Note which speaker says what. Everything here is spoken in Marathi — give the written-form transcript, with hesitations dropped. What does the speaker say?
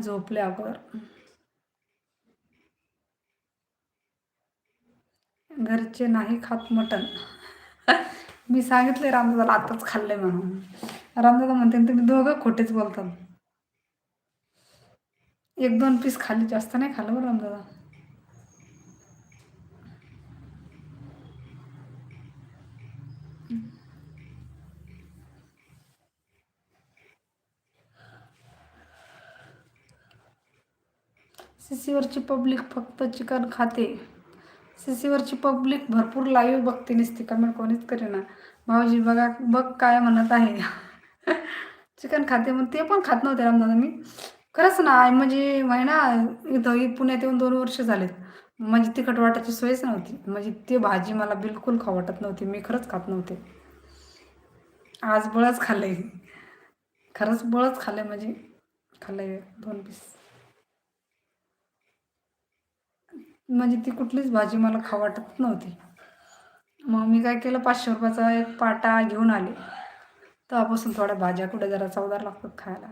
Speaker 1: झोपले अगोदर. घरचे नाही खात मटण. मी सांगितले रामदादाला आताच खाल्लंय म्हणून. रामदादा म्हणते तुम्ही दोघं खोटेच बोलतात. 1-2 पीस खाल्ली, जास्त नाही खाल्लं बरं रामदादा. सीसीवरची पब्लिक फक्त चिकन खाते. सीसीवरची पब्लिक भरपूर लाईव्ह बघते, नसते कमेंट कोणीच करेना. भाऊजी बघा बघ काय म्हणत आहे. चिकन खाते मग ते पण खात नव्हते रामदादा मी. खरंच ना, म्हणजे महिना इथं पुण्यात येऊन 2 वर्ष झालेत. म्हणजे तिखट वाटायची सोयच नव्हती. म्हणजे ती भाजी मला बिलकुल खाऊ वाटत नव्हती. मी खरंच खात नव्हते. आज बळच खाल्लंय. खरंच बळच खाल्लंय, म्हणजे खाल्लंय 2 पीस. म्हणजे ती कुठलीच भाजी मला खाऊ वाटत नव्हती. मग मी काय केलं, 500 रुपयाचा एक पाटा घेऊन आले. तेव्हापासून थोड्या भाज्या कुठे जरा चवदार लागतात खायला.